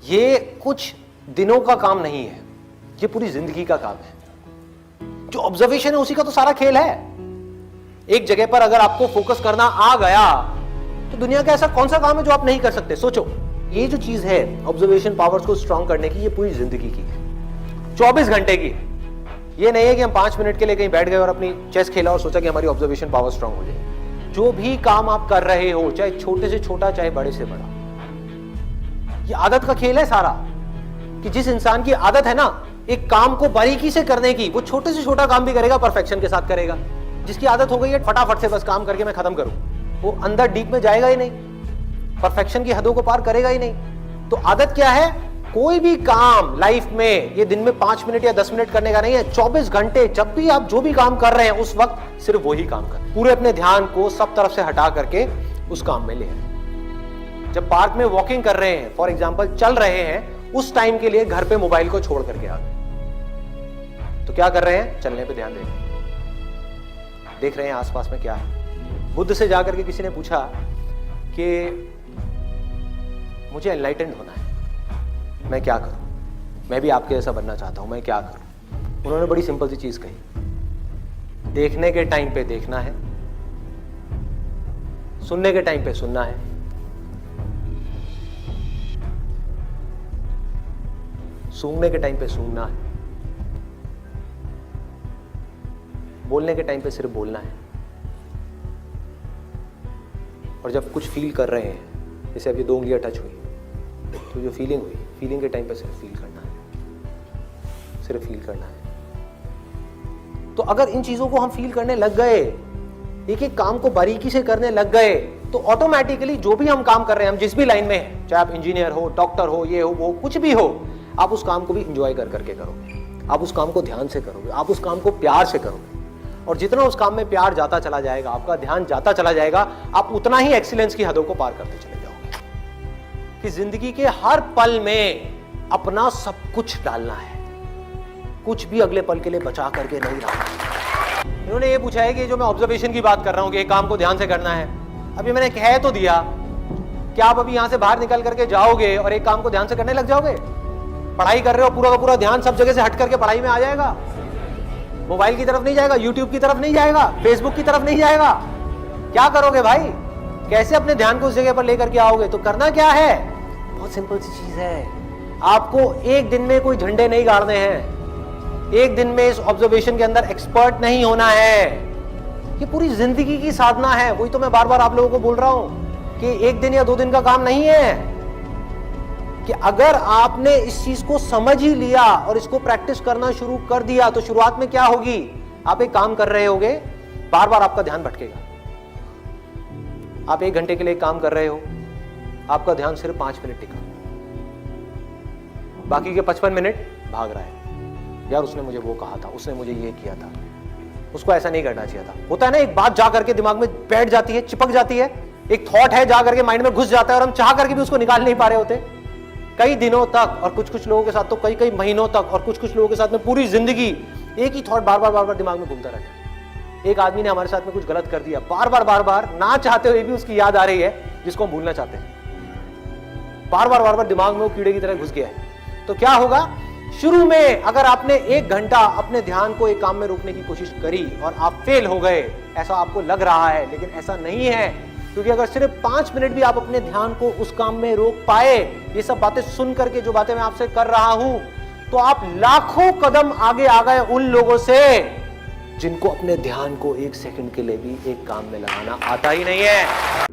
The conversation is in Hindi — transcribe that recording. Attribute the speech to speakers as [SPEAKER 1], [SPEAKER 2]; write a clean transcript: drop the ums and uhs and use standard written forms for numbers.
[SPEAKER 1] ये कुछ दिनों का काम नहीं है, ये पूरी जिंदगी का काम है। जो ऑब्जर्वेशन है उसी का तो सारा खेल है। एक जगह पर अगर आपको फोकस करना आ गया तो दुनिया का ऐसा कौन सा काम है जो आप नहीं कर सकते। सोचो, ये जो चीज है ऑब्जर्वेशन पावर्स को स्ट्रांग करने की, ये पूरी जिंदगी की है, 24 घंटे की है। ये नहीं है कि हम 5 मिनट के लिए कहीं बैठ गए और अपनी चेस खेला और सोचा कि हमारी ऑब्जर्वेशन पावर स्ट्रांग हो जाए। जो भी काम आप कर रहे हो, चाहे छोटे से छोटा चाहे बड़े से बड़ा, ये आदत का खेल है सारा। कि जिस इंसान की आदत है ना एक काम को बारीकी से करने की, वो छोटे से छोटा काम भी करेगा, परफेक्शन के साथ करेगा। जिसकी आदत हो गई है फटाफट से बस काम करके मैं खत्म करूं, वो अंदर डीप में जाएगा ही नहीं, परफेक्शन की हदों को पार करेगा ही नहीं। तो आदत क्या है? कोई भी काम लाइफ में ये दिन में 5 मिनट या 10 मिनट करने का नहीं है, 24 घंटे जब भी आप जो भी काम कर रहे हैं उस वक्त सिर्फ वही काम करें। पूरे अपने ध्यान को सब तरफ से हटा करके उस काम में ले आए। जब पार्क में वॉकिंग कर रहे हैं, फॉर एग्जाम्पल चल रहे हैं, उस टाइम के लिए घर पे मोबाइल को छोड़ करके आ गए। तो क्या कर रहे हैं? चलने पे ध्यान दे रहे हैं, देख रहे हैं आसपास में क्या है। बुद्ध से जाकर के किसी ने पूछा कि मुझे एनलाइटेंड होना है, मैं क्या करूं? मैं भी आपके जैसा बनना चाहता हूं, मैं क्या करूं? उन्होंने बड़ी सिंपल सी चीज कही, देखने के टाइम पे देखना है, सुनने के टाइम पे सुनना है, सूंघने के टाइम पे सूंघना है, बोलने के टाइम पे सिर्फ बोलना है। और जब कुछ फील कर रहे हैं, जैसे अब ये 2 उंगलियां टच हुई, तो जो फीलिंग हुई, फीलिंग के टाइम पे सिर्फ फील करना है, सिर्फ फील करना है। तो अगर इन चीजों को हम फील करने लग गए, एक एक काम को बारीकी से करने लग गए, तो ऑटोमेटिकली जो भी हम काम कर रहे हैं, हम जिस भी लाइन में हैं, चाहे आप इंजीनियर हो, डॉक्टर हो, ये हो, वो कुछ भी हो, आप उस काम को भी इंजॉय कर करके करोगे, आप उस काम को ध्यान से करोगे, आप उस काम को प्यार से करोगे। और जितना उस काम में प्यार जाता चला जाएगा, आपका ध्यान जाता चला जाएगा, आप उतना ही एक्सीलेंस की हदों को पार करते चले जाओगे। कि जिंदगी के हर पल में अपना सब कुछ डालना है, कुछ भी अगले पल के लिए बचा करके नहीं रखना। इन्होंने ये पूछा है कि जो मैं ऑब्जर्वेशन की बात कर रहा हूं कि एक काम को ध्यान से करना है, अभी मैंने कह तो दिया, क्या आप अभी यहां से बाहर निकल करके जाओगे और एक काम को ध्यान से करने लग जाओगे? पढ़ाई कर रहे हो, पूरा का पूरा ध्यान सब जगह से हट करके पढ़ाई में आ जाएगा, मोबाइल की तरफ नहीं जाएगा, यूट्यूब की तरफ नहीं जाएगा, फेसबुक की तरफ नहीं जाएगा। क्या करोगे भाई? कैसे अपने ध्यान को उस जगह पर लेकर के आओगे? तो करना क्या है? बहुत सिंपल सी चीज है। आपको एक दिन में कोई झंडे नहीं गाड़ने हैं, एक दिन में इस ऑब्जर्वेशन के अंदर एक्सपर्ट नहीं होना है। ये पूरी जिंदगी की साधना है। वही तो मैं बार बार आप लोगों को बोल रहा हूं कि एक दिन या 2 दिन का काम नहीं है। कि अगर आपने इस चीज को समझ ही लिया और इसको प्रैक्टिस करना शुरू कर दिया, तो शुरुआत में क्या होगी? आप एक काम कर रहे होगे, बार बार आपका ध्यान भटकेगा। आप 1 घंटे के लिए काम कर रहे हो, आपका ध्यान सिर्फ 5 मिनट टिका, बाकी के 55 मिनट भाग रहा है। यार उसने मुझे वो कहा था, उसने मुझे ये किया था, उसको ऐसा नहीं करना चाहिए था। होता है ना, एक बात जा करके दिमाग में बैठ जाती है, चिपक जाती है, एक थॉट है जा करके माइंड में घुस जाता है और हम चाह करके भी उसको निकाल नहीं पा रहे होते कई दिनों तक, और कुछ कुछ लोगों के साथ तो कई कई महीनों तक, और कुछ कुछ लोगों के साथ में पूरी जिंदगी एक ही थॉट बार बार दिमाग में घूमता रहता है। एक आदमी ने हमारे साथ में कुछ गलत कर दिया, बार बार ना चाहते हुए भी उसकी याद आ रही है, जिसको हम भूलना चाहते हैं। बार बार दिमाग में वो कीड़े की तरह घुस गया है। तो क्या होगा? शुरू में अगर आपने 1 घंटा अपने ध्यान को एक काम में रोकने की कोशिश करी और आप फेल हो गए, ऐसा आपको लग रहा है, लेकिन ऐसा नहीं है। क्योंकि अगर सिर्फ 5 मिनट भी आप अपने ध्यान को उस काम में रोक पाए, ये सब बातें सुन करके जो बातें मैं आपसे कर रहा हूं, तो आप लाखों कदम आगे आ गए उन लोगों से जिनको अपने ध्यान को 1 सेकंड के लिए भी एक काम में लगाना आता ही नहीं है।